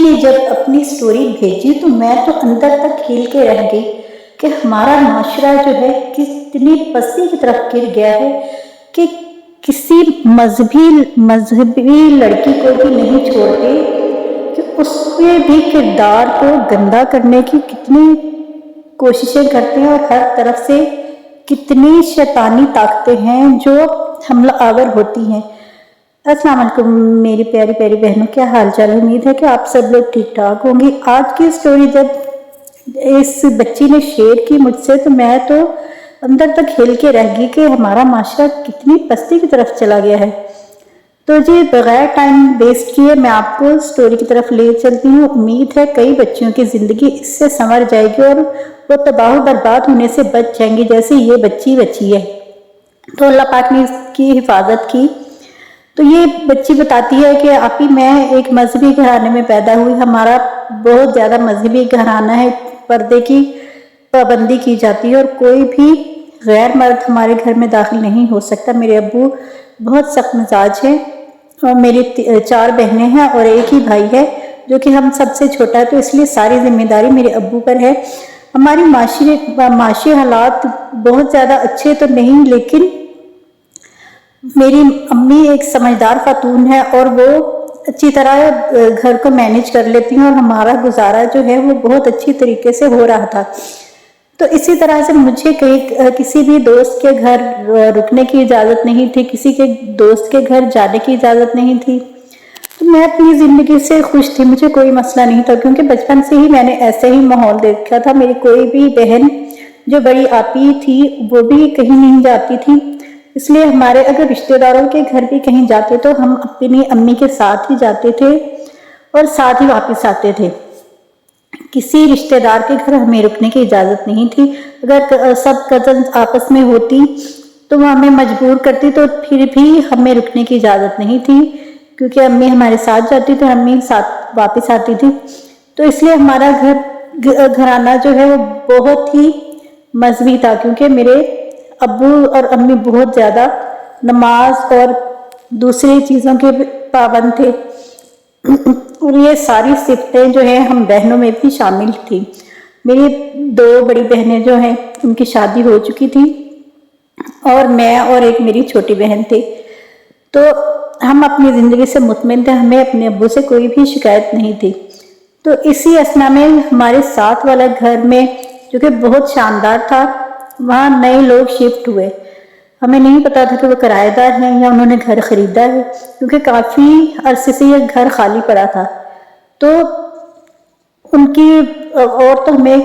نے جب اپنی سٹوری بھیجی تو میں تو اندر تک کھیل کے رہ گئی کہ ہمارا معاشرہ جو ہے کتنی پستی کی طرف گر گیا ہے کہ کسی مذہبی لڑکی کو بھی نہیں چھوڑتے کہ اس کے بھی کردار کو گندا کرنے کی کتنی کوششیں کرتے ہیں اور ہر طرف سے کتنی شیطانی طاقتیں ہیں جو حملہ آور ہوتی ہیں۔ السلام علیکم میری پیاری پیاری بہنوں، کیا حال چال؟ امید ہے کہ آپ سب لوگ ٹھیک ٹھاک ہوں گی۔ آج کی سٹوری جب اس بچی نے شیئر کی مجھ سے تو میں تو اندر تک ہل کے رہ گئی کہ ہمارا معاشرہ کتنی پستی کی طرف چلا گیا ہے۔ تو جی بغیر ٹائم ویسٹ کیے میں آپ کو سٹوری کی طرف لے چلتی ہوں۔ امید ہے کئی بچیوں کی زندگی اس سے سنور جائے گی اور وہ تباہ و برباد ہونے سے بچ جائیں گی جیسے یہ بچی ہے۔ تو اللہ پاک نے اس کی حفاظت کی۔ تو یہ بچی بتاتی ہے کہ آپی میں ایک مذہبی گھرانے میں پیدا ہوئی، ہمارا بہت زیادہ مذہبی گھرانہ ہے، پردے کی پابندی کی جاتی ہے اور کوئی بھی غیر مرد ہمارے گھر میں داخل نہیں ہو سکتا۔ میرے ابو بہت سخت مزاج ہیں اور میری 4 بہنیں ہیں اور ایک ہی بھائی ہے جو کہ ہم سب سے چھوٹا ہے، تو اس لیے ساری ذمہ داری میرے ابو پر ہے۔ ہماری معاشی حالات بہت زیادہ اچھے تو نہیں، لیکن میری امی ایک سمجھدار خاتون ہے اور وہ اچھی طرح گھر کو مینیج کر لیتی ہیں اور ہمارا گزارا جو ہے وہ بہت اچھی طریقے سے ہو رہا تھا۔ تو اسی طرح سے مجھے کسی بھی دوست کے گھر رکنے کی اجازت نہیں تھی، کسی کے دوست کے گھر جانے کی اجازت نہیں تھی۔ تو میں اپنی زندگی سے خوش تھی، مجھے کوئی مسئلہ نہیں تھا کیونکہ بچپن سے ہی میں نے ایسے ہی ماحول دیکھا تھا۔ میری کوئی بھی بہن جو بڑی آپی تھی وہ بھی کہیں نہیں جاتی تھی، اس لیے ہمارے اگر رشتہ داروں کے گھر بھی کہیں جاتے تو ہم اپنی امی کے ساتھ ہی جاتے تھے اور ساتھ ہی واپس آتے تھے۔ کسی رشتہ دار کے گھر ہمیں رکنے کی اجازت نہیں تھی۔ اگر سب کزنز آپس میں ہوتی تو وہ ہمیں مجبور کرتی تو پھر بھی ہمیں رکنے کی اجازت نہیں تھی کیونکہ امی ہمارے ساتھ جاتی تو امی ساتھ واپس آتی تھی۔ تو اس لیے ہمارا گھرانہ جو ہے وہ بہت ہی مذہبی تھا کیونکہ میرے ابو اور امی بہت زیادہ نماز اور دوسری چیزوں کے پابند تھے اور یہ ساری صفتیں جو ہیں ہم بہنوں میں بھی شامل تھی۔ میری 2 بڑی بہنیں جو ہیں ان کی شادی ہو چکی تھی اور میں اور ایک میری چھوٹی بہن تھی، تو ہم اپنی زندگی سے مطمئن تھے، ہمیں اپنے ابو سے کوئی بھی شکایت نہیں تھی۔ تو اسی اثنا میں ہمارے ساتھ والا گھر میں جو کہ بہت شاندار تھا وہاں نئے لوگ شفٹ ہوئے۔ ہمیں نہیں پتا تھا کہ وہ کرایہ دار ہیں یا انہوں نے گھر خریدا ہے کیونکہ کافی عرصے سے یہ گھر خالی پڑا تھا۔ تو ان کی اور تو ہمیں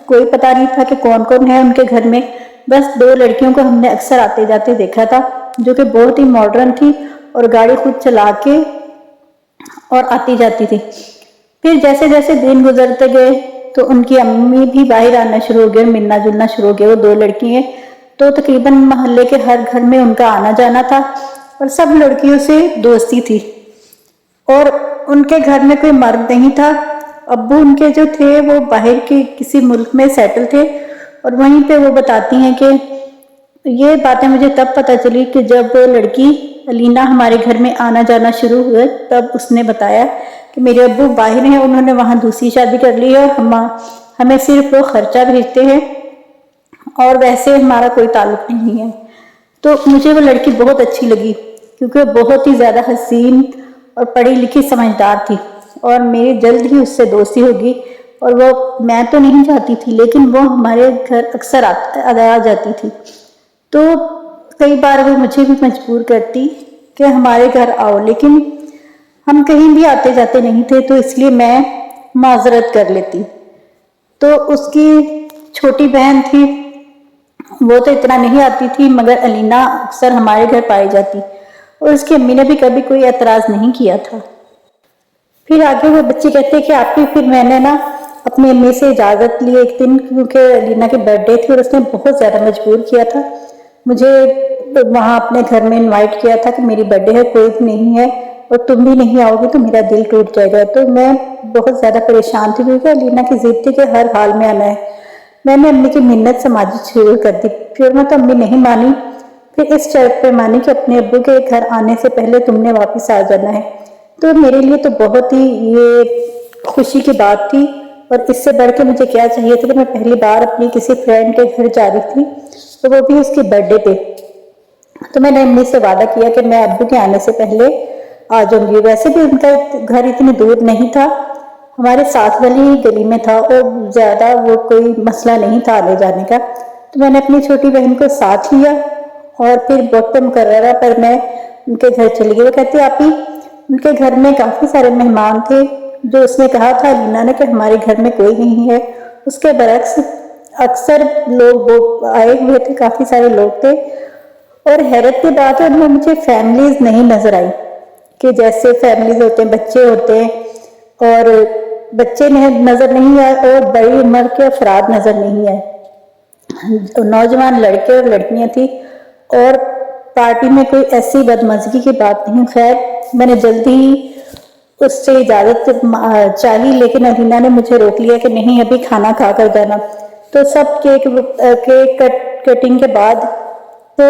کوئی پتا نہیں تھا کہ کون کون ہے ان کے گھر میں، بس 2 لڑکیوں کو ہم نے اکثر آتے جاتے دیکھا تھا جو کہ بہت ہی ماڈرن تھی اور گاڑی خود چلا کے اور آتی جاتی تھی۔ پھر جیسے جیسے دن گزرتے گئے تو ان کی امی بھی باہر آنا شروع ہو گئے، ملنا جلنا شروع ہو گیا۔ وہ 2 لڑکی ہیں تو تقریباً محلے کے ہر گھر میں ان کا آنا جانا تھا اور سب لڑکیوں سے دوستی تھی اور ان کے گھر میں کوئی مرد نہیں تھا۔ ابو ان کے جو تھے وہ باہر کے کسی ملک میں سیٹل تھے اور وہیں پہ وہ بتاتی ہیں کہ یہ باتیں مجھے تب پتہ چلی کہ جب وہ لڑکی علینا ہمارے گھر میں آنا جانا شروع ہوئے تب اس نے بتایا کہ میرے ابو باہر ہیں، انہوں نے وہاں دوسری شادی کر لی ہے اور ہمیں صرف وہ خرچہ بھیجتے ہیں اور ویسے ہمارا کوئی تعلق نہیں ہے۔ تو مجھے وہ لڑکی بہت اچھی لگی کیونکہ وہ بہت ہی زیادہ حسین اور پڑھی لکھی سمجھدار تھی اور میری جلد ہی اس سے دوستی ہوگی اور وہ میں تو نہیں جاتی تھی لیکن وہ ہمارے گھر اکثر آ جاتی تھی۔ تو کئی بار وہ مجھے بھی مجبور کرتی کہ ہمارے گھر آؤ، لیکن ہم کہیں بھی آتے جاتے نہیں تھے تو اس لیے میں معذرت کر لیتی۔ تو اس کی چھوٹی بہن تھی وہ تو اتنا نہیں آتی تھی مگر علینا اکثر ہمارے گھر پائی جاتی اور اس کی امی نے بھی کبھی کوئی اعتراض نہیں کیا تھا۔ پھر آگے وہ بچی کہتے کہ آپ کی پھر میں نے اپنی امی سے اجازت لی ایک دن کیونکہ علینا کی برتھ ڈے تھی اور اس نے بہت زیادہ مجبور کیا تھا مجھے وہاں اپنے گھر میں انوائٹ کیا تھا کہ میری برتھ ڈے ہے، کوئی بھی نہیں ہے اور تم بھی نہیں آؤ گی تو میرا دل ٹوٹ جائے گا۔ تو میں بہت زیادہ پریشان تھی کیونکہ علینا کی ضد تھی کہ ہر حال میں آنا ہے۔ میں نے امی کی منت سماجی شروع کر دی، پھر میں تو امی نہیں مانی، پھر اس شرط پہ مانی کہ اپنے ابو کے گھر آنے سے پہلے تم نے واپس آ جانا ہے۔ تو میرے لیے تو بہت ہی یہ خوشی کی بات تھی، اور اس سے بڑھ کے مجھے کیا چاہیے تھا کہ میں پہلی بار اپنی کسی فرینڈ کے گھر جا رہی تھی، تو وہ بھی اس کے برتھ ڈے پہ۔ تو میں نے امی سے وعدہ کیا کہ میں ابو کے آنے سے پہلے آ جاؤں گی۔ ویسے بھی ان کا گھر اتنی دور نہیں تھا، ہمارے ساتھ والی گلی میں تھا، اور زیادہ وہ کوئی مسئلہ نہیں تھا آنے جانے کا۔ تو میں نے اپنی چھوٹی بہن کو ساتھ لیا اور پھر وقت مقررہ پر میں ان کے گھر چلی گئی۔ وہ کہتی آپی ان کے گھر میں کافی سارے مہمان تھے، جو اس نے کہا تھا لینا نے کہ ہمارے گھر میں کوئی نہیں ہے، اس کے برعکس اکثر لوگ وہ آئے ہوئے تھے، کافی سارے لوگ تھے۔ اور حیرت کی بات ہے ان میں مجھے فیملیز نہیں نظر آئی، کہ جیسے فیملیز ہوتے ہیں بچے ہوتے ہیں، اور بچے نظر نہیں آئے اور بڑی عمر کے افراد نظر نہیں آئے، نوجوان لڑکے اور لڑکیاں تھیں، اور پارٹی میں کوئی ایسی بدمزگی کی بات نہیں۔ خیر میں نے جلدی ہی اس سے اجازت چاہی، لیکن الینا نے مجھے روک لیا کہ نہیں ابھی کھانا کھا کر جانا۔ تو سب کیک کٹنگ کے بعد تو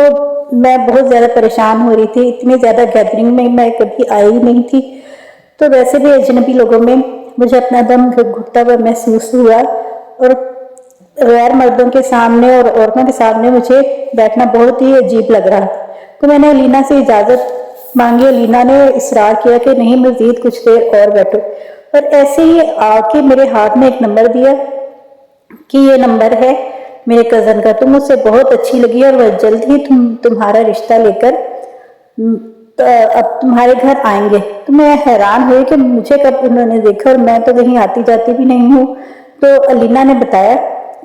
میں بہت زیادہ پریشان ہو رہی تھی، اتنی زیادہ گیدرنگ میں میں کبھی آئی ہی نہیں تھی، تو ویسے بھی اجنبی لوگوں میں مجھے اپنا دم گھٹتا ہوا محسوس ہوا، اور غیر مردوں کے سامنے اور عورتوں کے سامنے مجھے بیٹھنا بہت ہی عجیب لگ رہا تھا۔ تو میں نے الینا سے اجازت مانگی، الینا نے اصرار کیا کہ نہیں مزید کچھ دیر اور بیٹھو، اور ایسے ہی آ کے میرے ہاتھ میں ایک نمبر دیا کہ یہ نمبر ہے میرے کزن کا، تم اسے بہت اچھی لگی اور وہ جلد ہی تمہارا رشتہ لے کر اب تمہارے گھر آئیں گے۔ تو میں حیران ہوئی کہ مجھے کب انہوں نے دیکھا، اور میں تو کہیں آتی جاتی بھی نہیں ہوں۔ تو الینا نے بتایا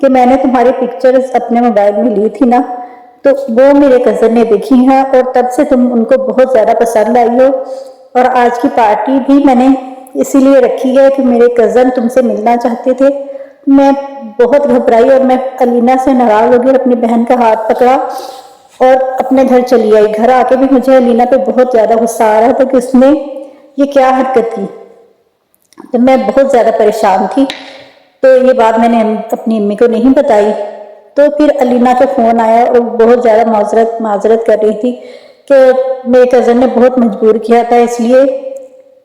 کہ میں نے تمہاری پکچرز اپنے موبائل میں لی تھی نا، تو وہ میرے کزن نے دیکھی ہیں، اور تب سے تم ان کو بہت زیادہ پسند آئی ہو، اور آج کی پارٹی بھی میں نے اسی لیے رکھی ہے کہ میرے کزن تم سے ملنا چاہتے تھے۔ میں بہت گھبرائی اور میں الینا سے ناراض ہو گئی، اپنی بہن کا ہاتھ پکڑا اور اپنے گھر چلی آئی۔ گھر آ کے بھی مجھے الینا پہ بہت زیادہ غصہ آ رہا تھا کہ اس نے یہ کیا حرکت کی، تو میں بہت زیادہ پریشان تھی۔ تو یہ بات میں نے اپنی امی کو نہیں بتائی۔ تو پھر الینا کا فون آیا اور بہت زیادہ معذرت کر رہی تھی کہ میرے کزن نے بہت مجبور کیا تھا، اس لیے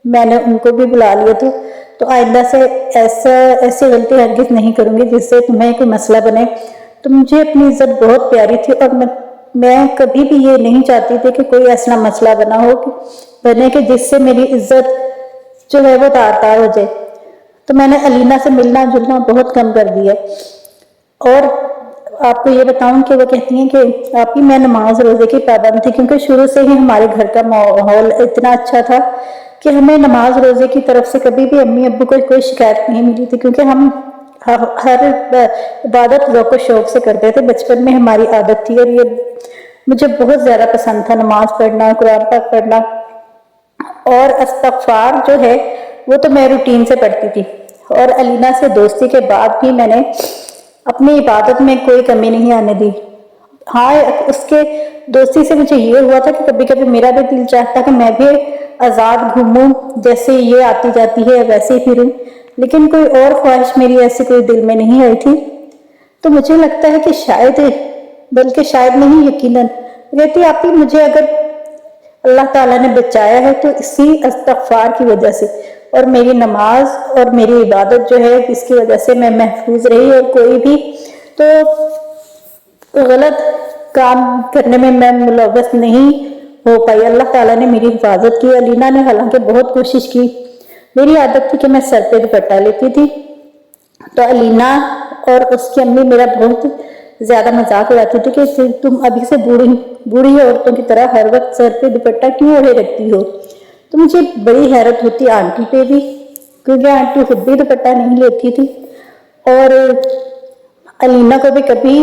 میں نے ان کو بھی بلا لیا تھا، تو آئندہ سے ایسی غلطی ہرگز نہیں کروں گی جس سے تمہیں کوئی مسئلہ بنے۔ تو مجھے اپنی عزت بہت پیاری تھی، اور میں کبھی بھی یہ نہیں چاہتی تھی کہ کوئی ایسا مسئلہ بنے کہ جس سے میری عزت جو ہے وہ تار ہو جائے۔ تو میں نے الینا سے ملنا جلنا بہت کم کر دیا۔ اور آپ کو یہ بتاؤں کہ وہ کہتی ہیں کہ آپ ہی میں نماز روزے کی پابند تھی، کیونکہ شروع سے ہی ہمارے گھر کا ماحول اتنا اچھا تھا کہ ہمیں نماز روزے کی طرف سے کبھی بھی امی ابو کو کوئی شکایت نہیں ملی تھی، کیونکہ ہم ہر عبادت ذوق و شوق سے کرتے تھے، بچپن میں ہماری عادت تھی، اور یہ مجھے بہت زیادہ پسند تھا نماز پڑھنا، قرآن پاک پڑھنا، اور استغفار جو ہے وہ تو میں روٹین سے پڑھتی تھی۔ اور الینا سے دوستی کے بعد بھی میں نے اپنی عبادت میں کوئی کمی نہیں آنے دی۔ ہاں اس کے دوستی سے مجھے یہ ہوا تھا کہ کبھی کبھی میرا بھی دل چاہتا کہ میں بھی آزاد گھوموں، جیسے یہ آتی جاتی ہے ویسے ہی پھروں، لیکن کوئی اور خواہش میری ایسے کوئی دل میں نہیں آئی تھی۔ تو مجھے لگتا ہے کہ شاید نہیں، یقیناً کہتی آپ ہی مجھے اگر اللہ تعالیٰ نے بچایا ہے تو اسی استغفار کی وجہ سے، اور میری نماز اور میری عبادت جو ہے اس کی وجہ سے میں محفوظ رہی، اور کوئی بھی تو غلط کام کرنے میں ملوث نہیں ہو پائی۔ اللہ تعالیٰ نے میری حفاظت کی۔ الینا نے حالانکہ بہت کوشش کی، میری عادت تھی کہ میں سر پہ دوپٹہ لیتی تھی، تو الینا اور اس کی امی میرا بہت زیادہ مذاق اڑاتی تھی کہ تم ابھی سے بوڑھی عورتوں کی طرح ہر وقت سر پہ دوپٹہ کیوں اوڑھے رکھتی ہو۔ تو مجھے بڑی حیرت ہوتی آنٹی پہ بھی، کیونکہ آنٹی خود بھی دوپٹہ نہیں لیتی تھی، اور الینا کو بھی کبھی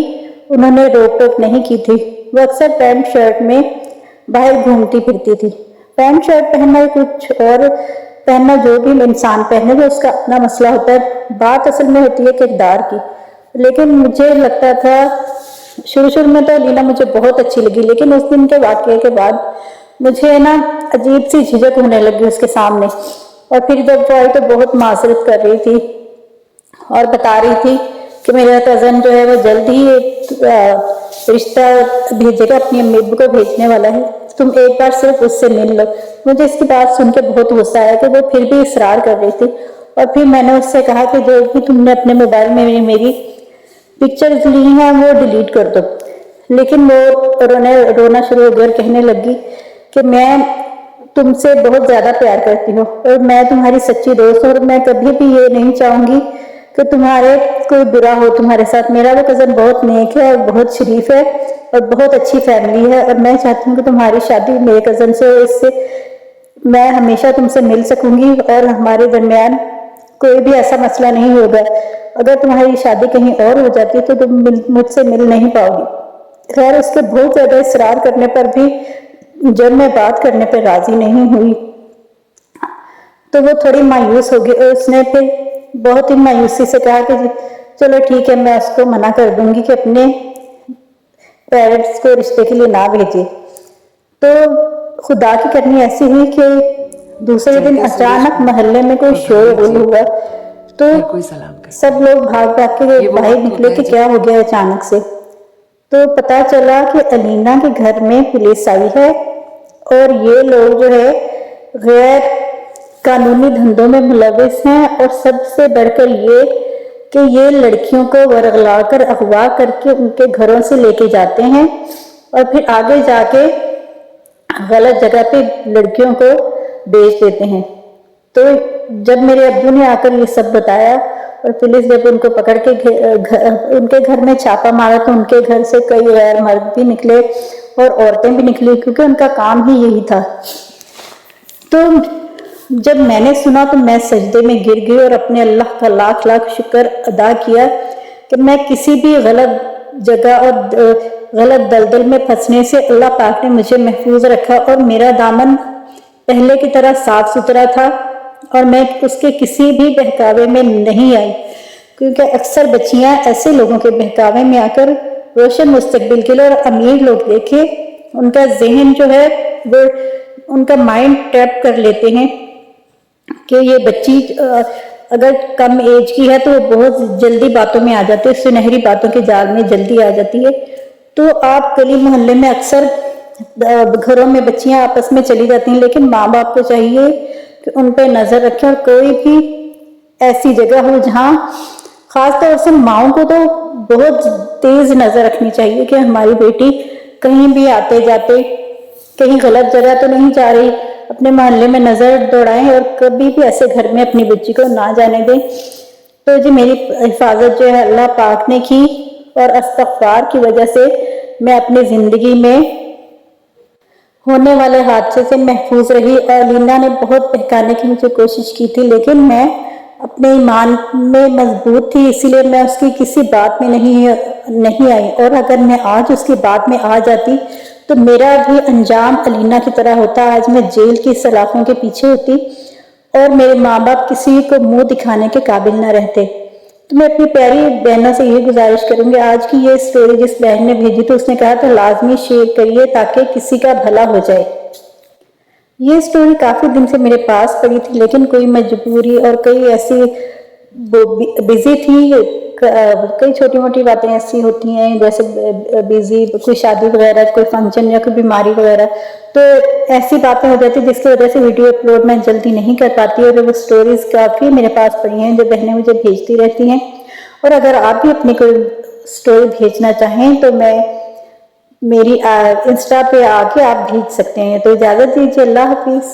انہوں نے روک ٹوک نہیں کی تھی۔ وہ اکثر پینٹ شرٹ میں باہر گھومتی پھرتی تھی۔ پینٹ شرٹ پہننا کچھ اور پہننا جو بھی انسان پہنے وہ اس کا اپنا مسئلہ ہوتا ہے، بات اصل میں ہوتی ہے کردار کی۔ لیکن مجھے لگتا تھا شروع میں تو الینا مجھے بہت اچھی لگی، لیکن اس دن کے واقعے کے بعد مجھے نا عجیب سی جھجک ہونے لگی اس کے سامنے، اور پھر جب وہ آئی تو بہت معذرت کر رہی تھی اور بتا رہی تھی کہ میرا کزن جو ہے وہ جلد ہی رشتہ بھیجے گا, اپنی امی ابو کو بھیجنے والا ہے, تم ایک بار صرف اس سے مل لو. مجھے اس کی بات سن کے بہت غصہ آیا کہ وہ پھر بھی اصرار کر رہی تھی, اور پھر میں نے اس سے کہا کہ جو بھی تم نے اپنے موبائل میں میری پکچرز لی ہیں وہ ڈیلیٹ کر دو. لیکن وہ رونا شروع ہو گیا اور کہنے لگی کہ میں تم سے بہت زیادہ پیار کرتی ہوں اور میں تمہاری سچی دوست ہوں, اور میں کبھی بھی یہ نہیں چاہوں گی کہ تمہارے کوئی برا ہو تمہارے ساتھ. میرا وہ کزن بہت نیک ہے اور بہت شریف ہے اور بہت اچھی فیملی ہے, اور میں چاہتی ہوں کہ تمہاری شادی میرے کزن سے ہو, اس سے میں ہمیشہ تم سے مل سکوں گی اور ہمارے درمیان کوئی بھی ایسا مسئلہ نہیں ہوگا. اگر تمہاری شادی کہیں اور ہو جاتی تو تم مجھ سے مل نہیں پاؤ گی. خیر اس کے بہت زیادہ اصرار کرنے پر بھی جب میں بات کرنے پر راضی نہیں ہوئی تو وہ تھوڑی مایوس ہو گئی, اور اس نے پھر بہت ہی مایوسی سے کہا کہ چلو ٹھیک ہے, میں اس کو منع کر دوں گی کہ اپنے پیرنٹس کو رشتے کے لیے نہ بھیجے. تو خدا کی کرنی ایسی ہوئی کہ دوسرے دن اچانک محلے میں کوئی شور غل ہوا, تو سب لوگ بھاگ کے باہر نکلے کہ کیا ہو گیا اچانک سے. تو پتا چلا کہ علینا کے گھر میں پولیس آئی ہے, اور یہ لوگ جو ہے غیر قانونی دھندوں میں ملوث ہیں, اور سب سے بڑھ کر یہ کہ یہ لڑکیوں کو ورغلا کر اغوا کر کے ان کے گھروں سے لے کے جاتے ہیں, اور پھر آگے جا کے غلط جگہ پہ لڑکیوں کو بیچ دیتے ہیں. تو جب میرے ابو نے آ کر یہ سب بتایا اور پولیس جب ان کو پکڑ کے ان کے گھر میں چھاپا مارا تو ان کے گھر سے کئی غیر مرد بھی نکلے اور عورتیں بھی نکلی, کیونکہ ان کا کام ہی یہی تھا. تو جب میں نے سنا تو میں سجدے میں گر گئی اور اپنے اللہ کا لاکھ لاکھ شکر ادا کیا کہ میں کسی بھی غلط جگہ اور غلط دلدل میں پھنسنے سے اللہ پاک نے مجھے محفوظ رکھا, اور میرا دامن پہلے کی طرح صاف ستھرا تھا اور میں اس کے کسی بھی بہکاوے میں نہیں آئی. کیونکہ اکثر بچیاں ایسے لوگوں کے بہکاوے میں آ کر روشن مستقبل کے لیے, اور امیر لوگ دیکھے ان کا ذہن جو ہے وہ ان کا مائنڈ ٹیپ کر لیتے ہیں کہ یہ بچی اگر کم ایج کی ہے تو وہ بہت جلدی باتوں میں آ جاتی ہے, سنہری باتوں کے جال میں جلدی آ جاتی ہے. تو آپ گلی محلے میں اکثر گھروں میں بچیاں آپس میں چلی جاتی ہیں, لیکن ماں باپ کو چاہیے کہ ان پہ نظر رکھیں, اور کوئی بھی ایسی جگہ ہو جہاں خاص طور سے ماؤں کو تو بہت تیز نظر رکھنی چاہیے کہ ہماری بیٹی کہیں بھی آتے جاتے کہیں غلط جگہ تو نہیں جا رہی, اپنے محلے میں نظر دوڑائیں اور کبھی بھی ایسے گھر میں اپنی بچی کو نہ جانے دیں. تو جی میری حفاظت جو ہے اللہ پاک نے کی, اور استغفار کی وجہ سے میں اپنی زندگی میں ہونے والے حادثے سے محفوظ رہی. اور لینا نے بہت بہکانے کی مجھے کوشش کی تھی, لیکن میں اپنے ایمان میں مضبوط تھی, اسی لیے میں اس کی کسی بات میں نہیں آئی. اور اگر میں آج اس کی بات میں آ جاتی تو میرا بھی انجام علینا کی طرح ہوتا, آج میں جیل کی سلاخوں کے پیچھے ہوتی اور میرے ماں باپ کسی کو منہ دکھانے کے قابل نہ رہتے. تو میں اپنی پیاری بہنوں سے یہ گزارش کروں گی, آج کی یہ سٹوری جس بہن نے بھیجی تو اس نے کہا تو لازمی شیئر کریے تاکہ کسی کا بھلا ہو جائے. یہ سٹوری کافی دن سے میرے پاس پڑی تھی, لیکن کوئی مجبوری اور کئی ایسی بزی تھی, کئی چھوٹی موٹی باتیں ایسی ہوتی ہیں جیسے بزی, کوئی شادی وغیرہ, کوئی فنکشن یا کوئی بیماری وغیرہ, تو ایسی باتیں ہو جاتی جس کی وجہ سے ویڈیو اپلوڈ میں جلدی نہیں کر پاتی. اور وہ سٹوریز کافی میرے پاس پڑی ہیں جو بہنیں مجھے بھیجتی رہتی ہیں, اور اگر آپ بھی اپنی کوئی سٹوری بھیجنا چاہیں تو میری انسٹا پہ آ کے آپ بھیج سکتے ہیں. تو اجازت دیجیے, اللہ حافظ.